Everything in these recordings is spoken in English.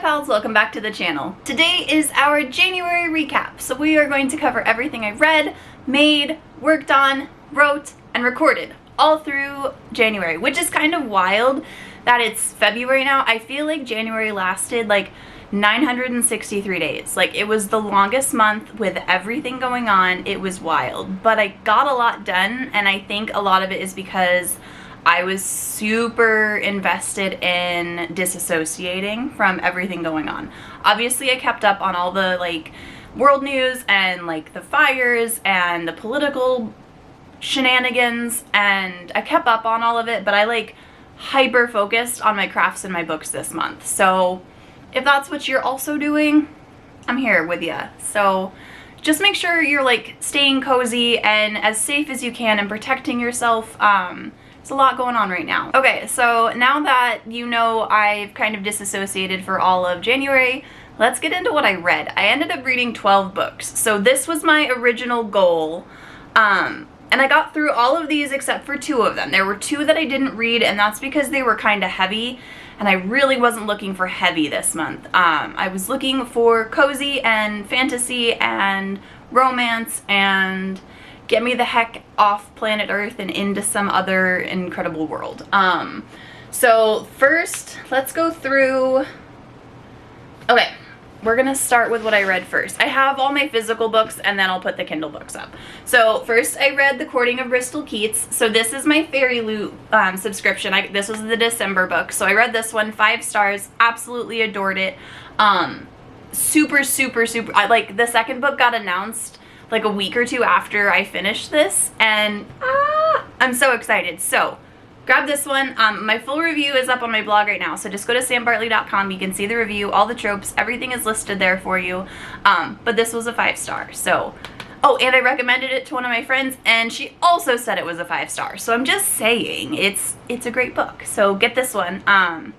pals, welcome back to the channel. Today is our January recap, so we are going to cover everything I read, made, worked on, wrote, and recorded all through January, which is kind of wild that it's February now. I feel like January lasted like 963 days. Like, it was the longest month with everything going on. It was wild, but I got a lot done, and I think a lot of it is because I was super invested in disassociating from everything going on. Obviously, I kept up on all the like world news and like the fires and the political shenanigans, and I kept up on all of it, but I like hyper focused on my crafts and my books this month. So if that's what you're also doing, I'm here with you. So just make sure you're like staying cozy and as safe as you can and protecting yourself. There's a lot going on right now. Okay, so now that you know I've kind of disassociated for all of January, let's get into what I read. I ended up reading 12 books. So this was my original goal. And I got through all of these except for 2 of them. There were 2 that I didn't read, and that's because they were kind of heavy, and I really wasn't looking for heavy this month. I was looking for cozy and fantasy and romance and get me the heck off planet Earth and into some other incredible world. So first, let's go through. Okay, we're gonna start with what I read first. I have all my physical books, and then I'll put the Kindle books up. So first, I read The Courting of Bristol Keats. So this is my Fairy Loot subscription. This was the December book. So I read this one, 5 stars, absolutely adored it. Super, super, super. Like, the second book got announced like a week or 2 after I finished this, and I'm so excited. So grab this one. My full review is up on my blog right now, so just go to sambartley.com. You can see the review, all the tropes, everything is listed there for you. But this was a 5 star. So, oh, and I recommended it to one of my friends, and she also said it was a 5 star. So I'm just saying, it's a great book. So get this one.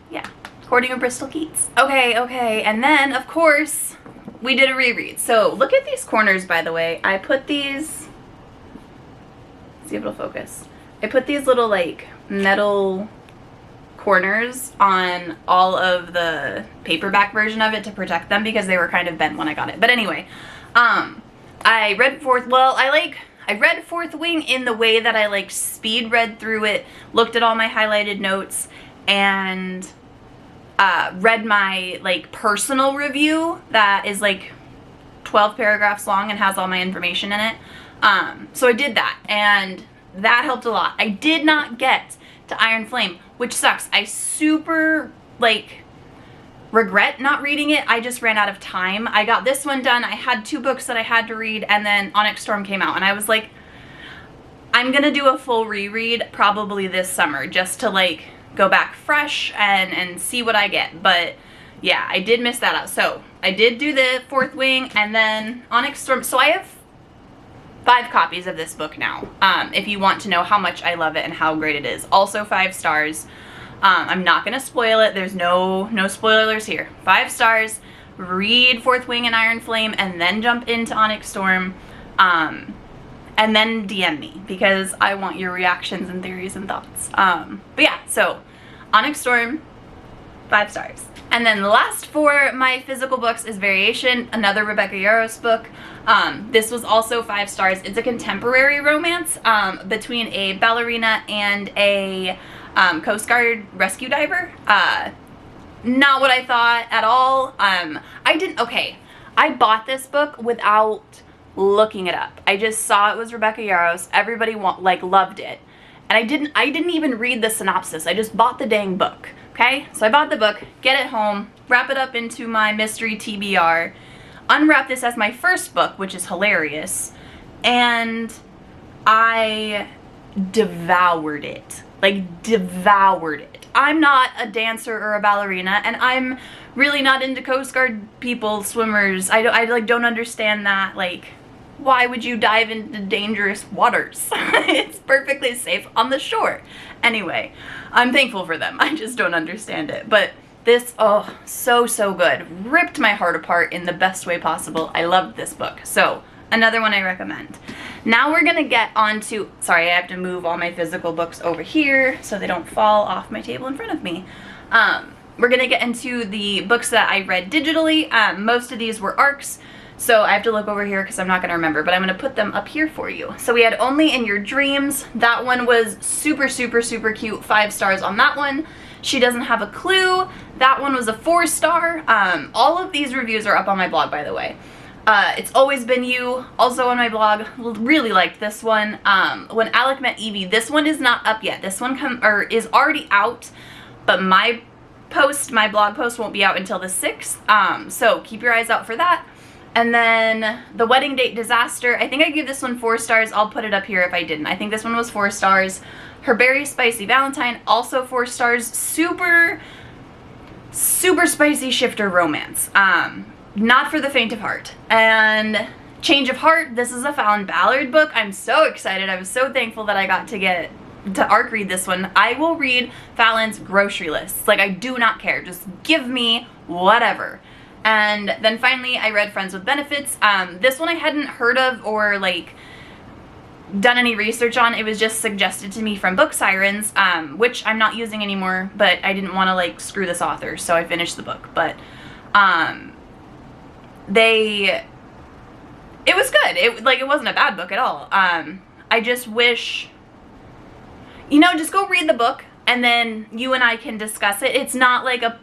Yeah, Courting of Bristol Keats. Okay, and then of course we did a reread. So look at these corners, by the way. I put these, see if it'll focus. I put these little like metal corners on all of the paperback version of it to protect them because they were kind of bent when I got it. But anyway, I read I read Fourth Wing in the way that I like speed read through it, looked at all my highlighted notes, and read my like personal review that is like 12 paragraphs long and has all my information in it. So I did that, and that helped a lot. I did not get to Iron Flame, which sucks. I super like regret not reading it. I just ran out of time. I got this one done. I had 2 books that I had to read, and then Onyx Storm came out, and I was like, I'm gonna do a full reread probably this summer just to like go back fresh and see what I get. But yeah, I did miss that out. So I did do the Fourth Wing and then Onyx Storm. So I have 5 copies of this book now, if you want to know how much I love it and how great it is. Also 5 stars. I'm not gonna spoil it. There's no spoilers here. 5 stars. Read Fourth Wing and Iron Flame and then jump into Onyx Storm. And then DM me because I want your reactions and theories and thoughts. But yeah, so Onyx Storm, 5 stars. And then the last for my physical books is Variation, another Rebecca Yarros book. This was also 5 stars. It's a contemporary romance between a ballerina and a Coast Guard rescue diver. Not what I thought at all. I bought this book without looking it up. I just saw it was Rebecca Yarros. Everybody loved it. And I didn't even read the synopsis. I just bought the dang book. Okay? So I bought the book, get it home, wrap it up into my mystery TBR, unwrap this as my first book, which is hilarious, and I devoured it. Like, devoured it. I'm not a dancer or a ballerina, and I'm really not into Coast Guard people, swimmers. I don't understand that. Like, why would you dive into dangerous waters? It's perfectly safe on the shore. Anyway, I'm thankful for them. I just don't understand it. But this, oh, so good. Ripped my heart apart in the best way possible. I loved this book. So, another one I recommend. Now we're gonna get on to, sorry, I have to move all my physical books over here so they don't fall off my table in front of me. we're gonna get into the books that I read digitally. Most of these were ARCs, so I have to look over here because I'm not gonna remember, but I'm gonna put them up here for you. So we had Only in Your Dreams. That one was super, super, super cute. 5 stars on that one. She Doesn't Have a Clue. That one was a 4-star. All of these reviews are up on my blog, by the way. It's Always Been You, also on my blog. Really liked this one. When Alec Met Evie. This one is not up yet. This one is already out, but my blog post won't be out until the 6th. So keep your eyes out for that. And then The Wedding Date Disaster. I think I gave this one 4 stars. I'll put it up here if I didn't. I think this one was 4 stars. Her Berry Spicy Valentine, also 4 stars. Super, super spicy shifter romance. Not for the faint of heart. And Change of Heart, this is a Fallon Ballard book. I'm so excited. I was so thankful that I got to get to ARC read this one. I will read Fallon's grocery lists. Like, I do not care. Just give me whatever. And then finally, I read Friends with Benefits. This one I hadn't heard of or, like, done any research on. It was just suggested to me from Book Sirens, which I'm not using anymore, but I didn't want to, like, screw this author, so I finished the book. But, it was good. It wasn't a bad book at all. I just wish, you know, just go read the book and then you and I can discuss it. It's not like a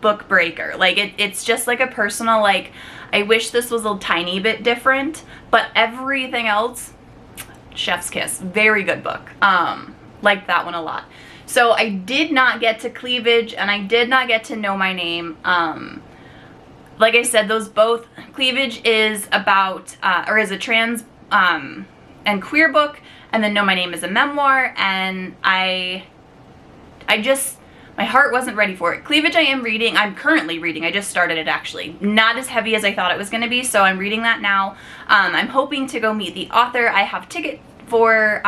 book breaker. Like, it's just like a personal, like, I wish this was a tiny bit different, but everything else, chef's kiss. Very good book. Liked that one a lot. So I did not get to Cleavage and I did not get to Know My Name. Like I said, those both, Cleavage is about, or is a trans and queer book, and then Know My Name is a memoir, and I just, my heart wasn't ready for it. Cleavage I am reading, I'm currently reading, I just started it actually. Not as heavy as I thought it was going to be, so I'm reading that now. I'm hoping to go meet the author. I have ticket for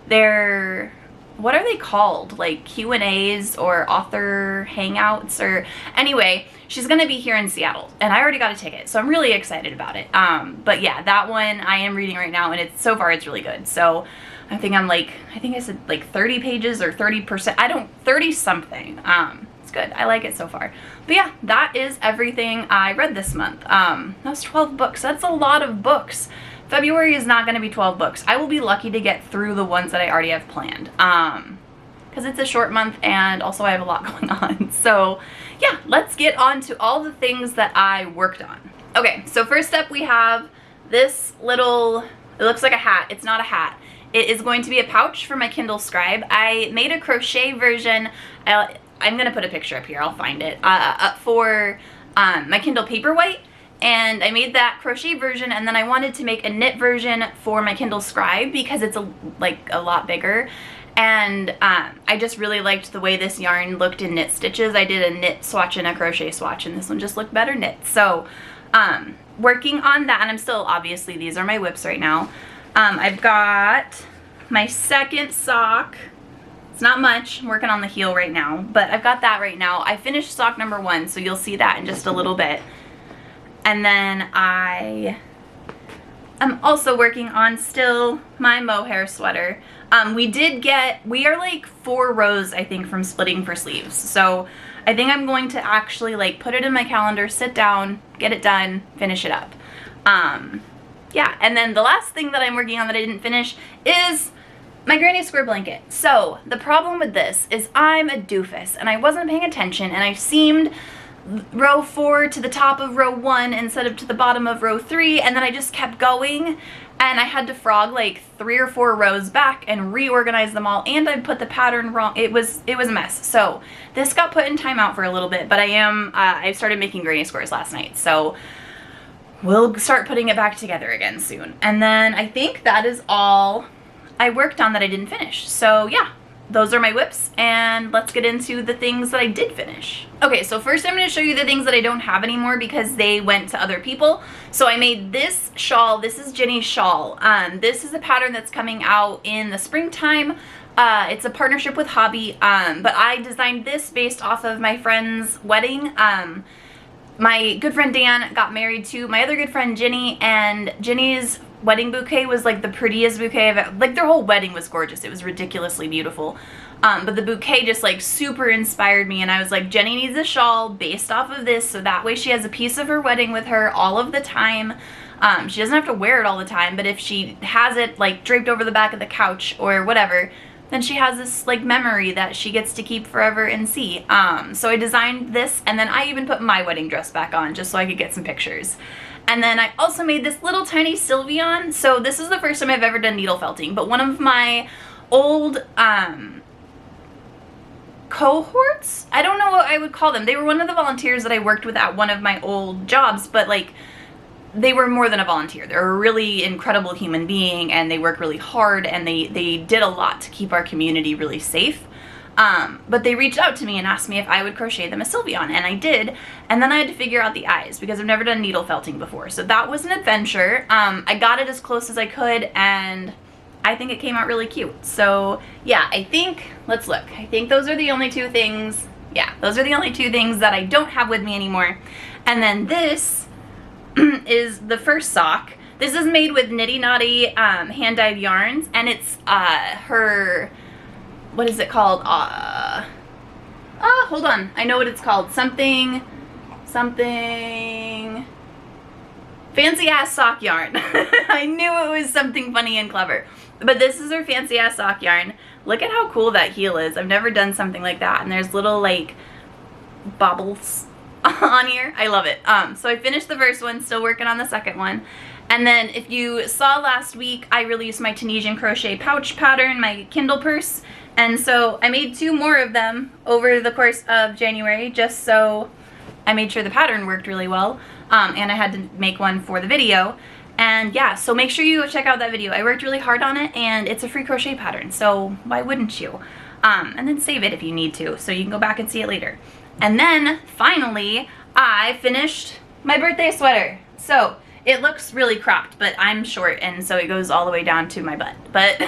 their, what are they called? Like Q&As or author hangouts or, anyway, she's going to be here in Seattle and I already got a ticket, so I'm really excited about it. But yeah, that one I am reading right now and so far it's really good. So I think I said like 30 pages or 30%, 30 something. It's good. I like it so far. But yeah, that is everything I read this month. That was 12 books. That's a lot of books. February is not going to be 12 books. I will be lucky to get through the ones that I already have planned. Because it's a short month and also I have a lot going on. So yeah, let's get on to all the things that I worked on. Okay, so first up we have this little, it looks like a hat. It's not a hat. It is going to be a pouch for my Kindle Scribe. I made a crochet version. I'm going to put a picture up here. I'll find it. Up for my Kindle Paperwhite. And I made that crochet version, and then I wanted to make a knit version for my Kindle Scribe because it's a lot bigger. And I just really liked the way this yarn looked in knit stitches. I did a knit swatch and a crochet swatch, and this one just looked better knit. So working on that, and I'm still, obviously, these are my whips right now. I've got my second sock. It's not much. I'm working on the heel right now, but I've got that right now. I finished sock number 1, so you'll see that in just a little bit. And then I am also working on still my mohair sweater. We are like 4 rows, I think, from splitting for sleeves. So I think I'm going to actually like put it in my calendar, sit down, get it done, finish it up. Yeah, and then the last thing that I'm working on that I didn't finish is my granny square blanket. So the problem with this is I'm a doofus and I wasn't paying attention and I seamed row 4 to the top of row 1 instead of to the bottom of row 3, and then I just kept going and I had to frog like 3 or 4 rows back and reorganize them all, and I put the pattern wrong. It was a mess. So this got put in timeout for a little bit, but I started making granny squares last night, so we'll start putting it back together again soon. And then I think that is all I worked on that I didn't finish. So yeah, those are my whips, and let's get into the things that I did finish. Okay, so first I'm going to show you the things that I don't have anymore because they went to other people. So I made this shawl. This is Jenny's shawl. This is a pattern that's coming out in the springtime. It's a partnership with Hobby, but I designed this based off of my friend's wedding. My good friend Dan got married to my other good friend Jenny, and Jenny's wedding bouquet was like the prettiest bouquet like their whole wedding was gorgeous. It was ridiculously beautiful. But the bouquet just like super inspired me, and I was like, Jenny needs a shawl based off of this, so that way she has a piece of her wedding with her all of the time. She doesn't have to wear it all the time, but if she has it like draped over the back of the couch or whatever, then she has this like memory that she gets to keep forever and see. So I designed this, and then I even put my wedding dress back on just so I could get some pictures. And then I also made this little tiny Sylveon. So this is the first time I've ever done needle felting, but one of my old cohorts, I don't know what I would call them. They were one of the volunteers that I worked with at one of my old jobs, but like they were more than a volunteer. They're a really incredible human being, and they work really hard, and they did a lot to keep our community really safe. But they reached out to me and asked me if I would crochet them a Sylveon, and I did. And then I had to figure out the eyes because I've never done needle felting before. So that was an adventure. I got it as close as I could, and I think it came out really cute. So yeah, I think, let's look. I think those are the only two things. Yeah, those are the only two things that I don't have with me anymore. And then this is the first sock. This is made with Nitty Naughty hand-dyed yarns, and it's her, what is it called? Hold on, I know what it's called. Something fancy ass sock yarn. I knew it was something funny and clever. But this is her fancy ass sock yarn. Look at how cool that heel is. I've never done something like that, and there's little like bobbles on here. I love it. So I finished the first one, still working on the second one. And then if you saw last week, I released my Tunisian crochet pouch pattern, my Kindle purse. And so I made 2 more of them over the course of January, just so I made sure the pattern worked really well. And I had to make one for the video. And yeah, so make sure you go check out that video. I worked really hard on it, and it's a free crochet pattern, so why wouldn't you? And then save it if you need to, so you can go back and see it later. And then finally, I finished my birthday sweater. So it looks really cropped, but I'm short, and so it goes all the way down to my butt. But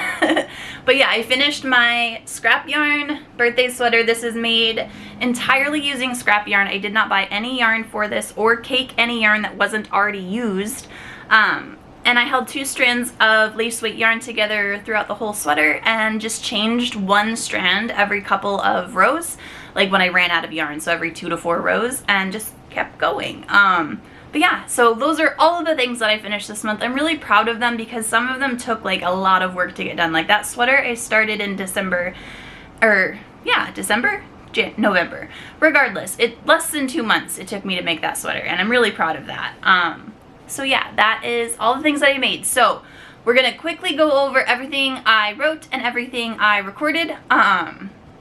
but yeah, I finished my scrap yarn birthday sweater. This is made entirely using scrap yarn. I did not buy any yarn for this or cake any yarn that wasn't already used. And I held 2 strands of lace weight yarn together throughout the whole sweater and just changed 1 strand every couple of rows, like when I ran out of yarn, so every 2 to 4 rows, and just kept going. But yeah, so those are all of the things that I finished this month. I'm really proud of them because some of them took like a lot of work to get done. Like that sweater I started in December, or yeah, November. Regardless, less than 2 months it took me to make that sweater, and I'm really proud of that. So yeah, that is all the things that I made. So we're gonna quickly go over everything I wrote and everything I recorded.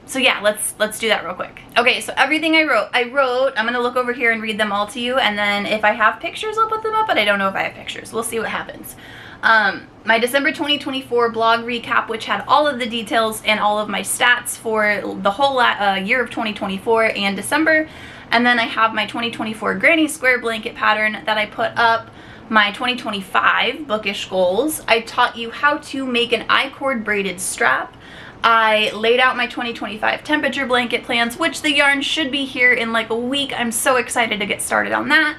So yeah, let's do that real quick. Okay, so everything I wrote, I'm gonna look over here and read them all to you, and then if I have pictures, I'll put them up, but I don't know if I have pictures. We'll see what happens. My December 2024 blog recap, which had all of the details and all of my stats for the whole year of 2024 and December. And then I have my 2024 granny square blanket pattern that I put up, my 2025 bookish goals. I taught you how to make an I-cord braided strap. I laid out my 2025 temperature blanket plans, which the yarn should be here in like a week. I'm so excited to get started on that.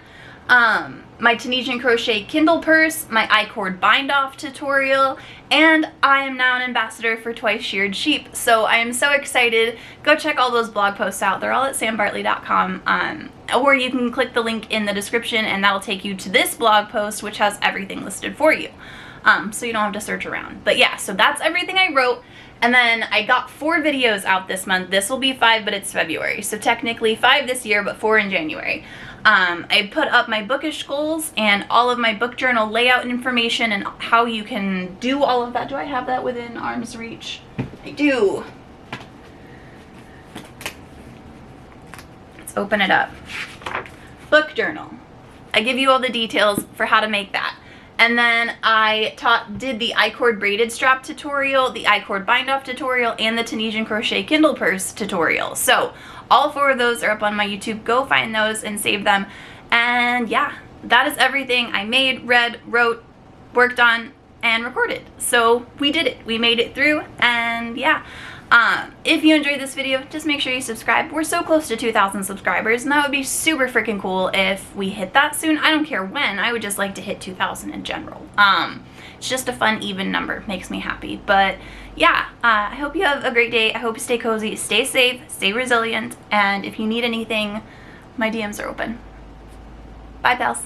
My Tunisian crochet Kindle purse, my I-cord bind off tutorial, and I am now an ambassador for Twice Sheared Sheep. So I am so excited. Go check all those blog posts out. They're all at sambartley.com. Or you can click the link in the description and that'll take you to this blog post, which has everything listed for you. So you don't have to search around. But yeah, so that's everything I wrote. And then I got 4 videos out this month. This will be 5, but it's February. So technically 5 this year, but 4 in January. I put up my bookish goals and all of my book journal layout information and how you can do all of that. Do I have that within arm's reach? I do. Let's open it up. Book journal. I give you all the details for how to make that. And then I did the I-cord braided strap tutorial, the I-cord bind off tutorial, and the Tunisian crochet Kindle purse tutorial. So all 4 of those are up on my YouTube. Go find those and save them. And yeah, that is everything I made, read, wrote, worked on, and recorded. So we did it. We made it through, and yeah. If you enjoyed this video, just make sure you subscribe. We're so close to 2,000 subscribers, and that would be super freaking cool if we hit that soon. I don't care when. I would just like to hit 2,000 in general. It's just a fun, even number. Makes me happy. But yeah, I hope you have a great day. I hope you stay cozy, stay safe, stay resilient, and if you need anything, my DMs are open. Bye, pals.